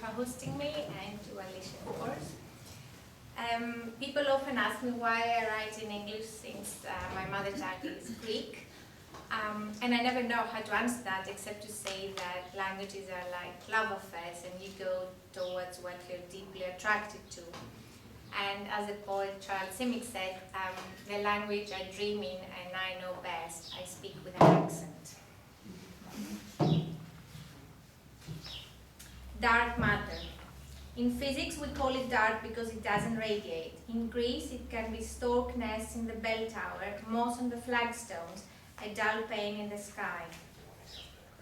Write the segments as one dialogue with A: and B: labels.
A: for hosting me, and to Alicia, of course. People often ask me why I write in English since my mother tongue is Greek. And I never know how to answer that except to say that languages are like love affairs and you go towards what you're deeply attracted to. And as the poet Charles Simic said, the language I dream in and I know best, I speak with an accent. Dark matter. In physics, we call it dark because it doesn't radiate. In Greece, it can be stork nests in the bell tower, moss on the flagstones, a dull pain in the sky.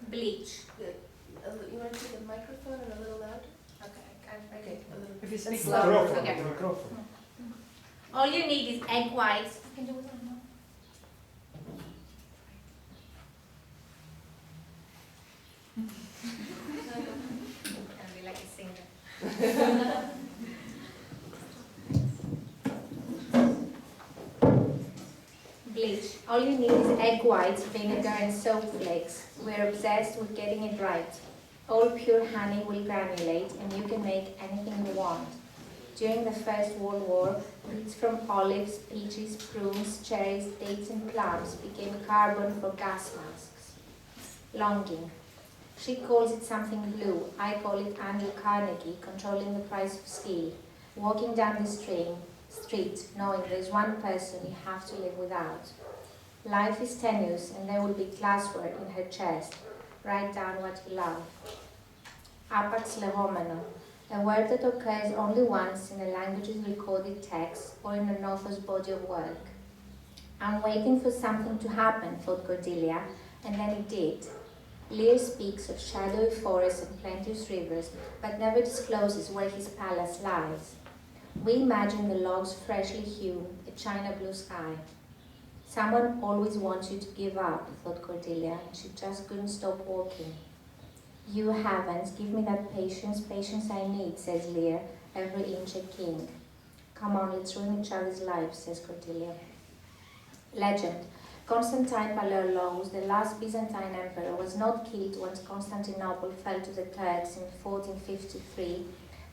A: Bleach.
B: You want to take the microphone and a little louder?
A: Okay.
C: If you speak
A: louder.
C: louder,
A: Okay.
C: microphone.
A: All you need is egg whites. You can do it now. I'll be like a singer. Bleach. All you need is egg whites, vinegar, and soap flakes. We're obsessed with getting it right. All pure honey will granulate, and you can make anything you want. During the First World War, bits from olives, peaches, prunes, cherries, dates, and plums became carbon for gas masks. Longing. She calls it something blue. I call it Andrew Carnegie controlling the price of steel. Walking down the street, knowing there's one person you have to live without. Life is tenuous, and there will be glassware in her chest. Write down what you love. Apax legomeno, a word that occurs only once in a language's recorded text or in an author's body of work. I'm waiting for something to happen, thought Cordelia, and then it did. Lear speaks of shadowy forests and plenteous rivers, but never discloses where his palace lies. We imagine the logs freshly hewn, a china blue sky. Someone always wants you to give up, thought Cordelia, and she just couldn't stop walking. You heavens, give me that patience I need, says Lear, every inch a king. Come on, let's ruin each other's lives, says Cordelia. Legend. Constantine Palaiologos, the last Byzantine emperor, was not killed once Constantinople fell to the Turks in 1453,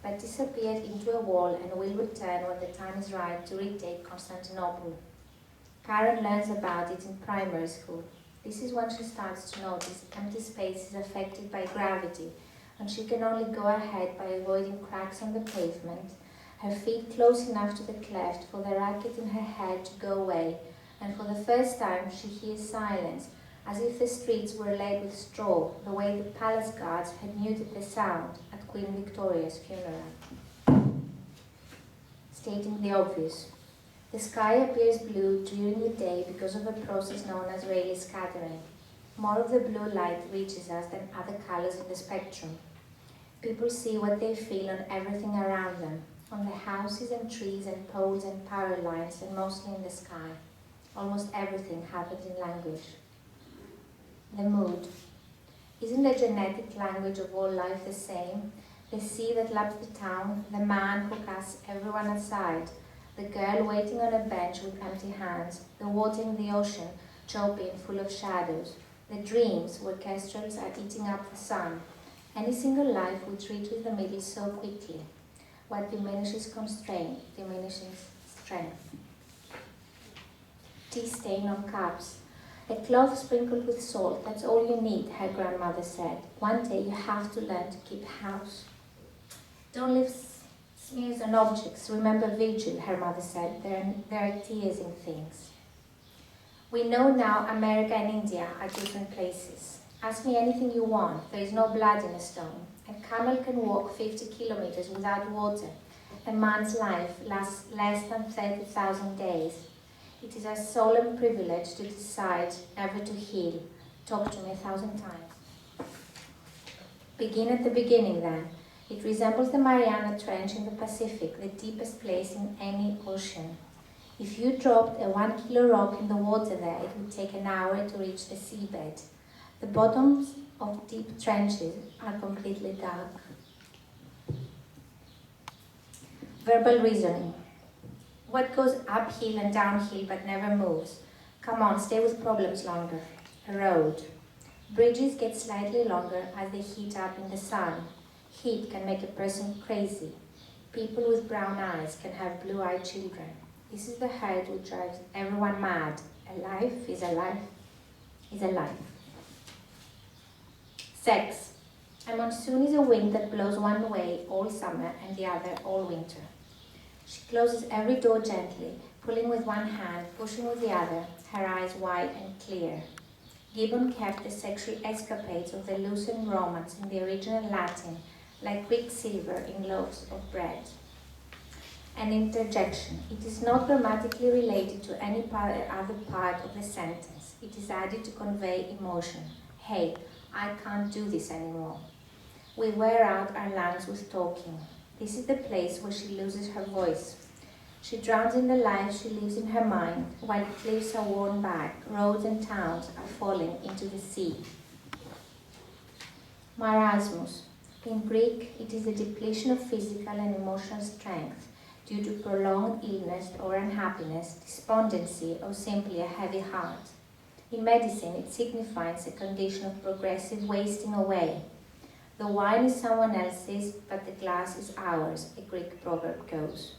A: but disappeared into a wall and will return when the time is right to retake Constantinople. Karen learns about it in primary school. This is when she starts to notice empty spaces affected by gravity, and she can only go ahead by avoiding cracks on the pavement, her feet close enough to the cleft for the racket in her head to go away, and for the first time she hears silence, as if the streets were laid with straw, the way the palace guards had muted the sound at Queen Victoria's funeral. Stating the obvious. The sky appears blue during the day because of a process known as Rayleigh scattering. More of the blue light reaches us than other colors in the spectrum. People see what they feel on everything around them, on the houses and trees and poles and power lines, and mostly in the sky. Almost everything happens in language. The mood. Isn't the genetic language of all life the same? The sea that laps the town, the man who casts everyone aside, the girl waiting on a bench with empty hands, the water in the ocean, choppy and full of shadows, the dreams where kestrels are eating up the sun. Any single life which reaches the middle so quickly. What diminishes constraint diminishes strength. Tea stain on cups. A cloth sprinkled with salt, that's all you need, her grandmother said. One day you have to learn to keep house. Don't leave smears on objects. Remember Virgil, her mother said. There are tears in things. We know now America and India are different places. Ask me anything you want. There is no blood in a stone. A camel can walk 50 kilometers without water. A man's life lasts less than 30,000 days. It is a solemn privilege to decide never to heal. Talk to me 1,000 times. Begin at the beginning then. It resembles the Mariana Trench in the Pacific, the deepest place in any ocean. If you dropped a 1 kilo rock in the water there, it would take an hour to reach the seabed. The bottoms of deep trenches are completely dark. Verbal reasoning. What goes uphill and downhill but never moves? Come on, stay with problems longer. A road. Bridges get slightly longer as they heat up in the sun. Heat can make a person crazy. People with brown eyes can have blue-eyed children. This is the hurt which drives everyone mad. A life is a life is a life. Sex. A monsoon is a wind that blows one way all summer and the other all winter. She closes every door gently, pulling with one hand, pushing with the other, her eyes wide and clear. Gibbon kept the sexual escapades of the Lucian Romans in the original Latin, like quicksilver in loaves of bread. An interjection. It is not grammatically related to any other part of the sentence. It is added to convey emotion. Hey, I can't do this anymore. We wear out our lungs with talking. This is the place where she loses her voice. She drowns in the life she lives in her mind, while cliffs are worn back, roads and towns are falling into the sea. Marasmus. In Greek, it is the depletion of physical and emotional strength due to prolonged illness or unhappiness, despondency, or simply a heavy heart. In medicine, it signifies a condition of progressive wasting away. The wine is someone else's, but the glass is ours, a Greek proverb goes.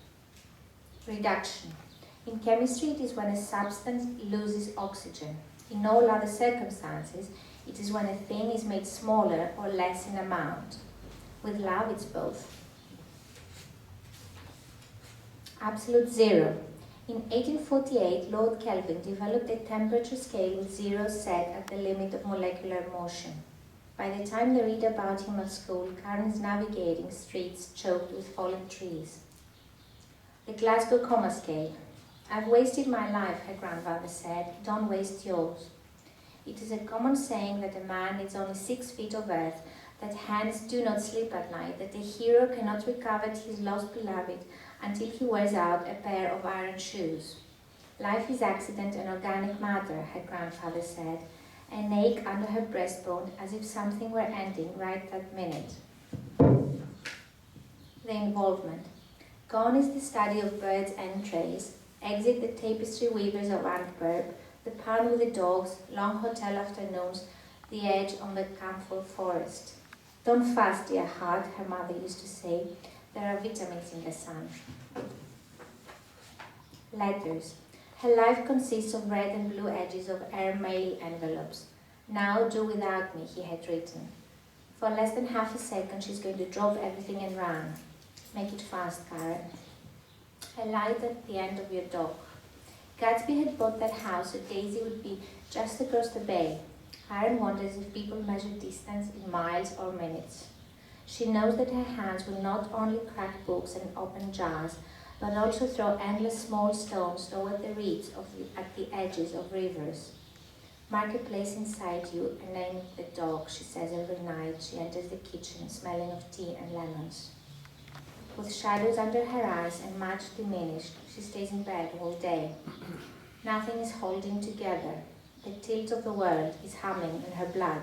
A: Reduction. In chemistry, it is when a substance loses oxygen. In all other circumstances, it is when a thing is made smaller or less in amount. With love, it's both. Absolute zero. In 1848, Lord Kelvin developed a temperature scale with zero set at the limit of molecular motion. By the time they read about him at school, Karen's navigating streets choked with fallen trees. The Glasgow Coma Scale. I've wasted my life, her grandfather said. Don't waste yours. It is a common saying that a man needs only 6 feet of earth, that hands do not sleep at night, that a hero cannot recover his lost beloved until he wears out a pair of iron shoes. Life is accident and organic matter, her grandfather said, an ache under her breastbone as if something were ending right that minute. The involvement. Gone is the study of birds' entrails, exit the tapestry weavers of Antwerp, the pound with the dogs, long hotel afternoons, the edge on the camphor forest. Don't fast, dear heart, her mother used to say. There are vitamins in the sun. Letters. Her life consists of red and blue edges of airmail envelopes. Now do without me, he had written. For less than half a second, she's going to drop everything and run. Make it fast, Karen. A light at the end of your dock. Gatsby had bought that house so Daisy would be just across the bay. Karen wonders if people measure distance in miles or minutes. She knows that her hands will not only crack books and open jars, but also throw endless small stones toward the reeds at the edges of rivers. Mark a place inside you and name the dog, she says every night she enters the kitchen smelling of tea and lemons. With shadows under her eyes and much diminished, she stays in bed all day. Nothing is holding together. The tilt of the world is humming in her blood.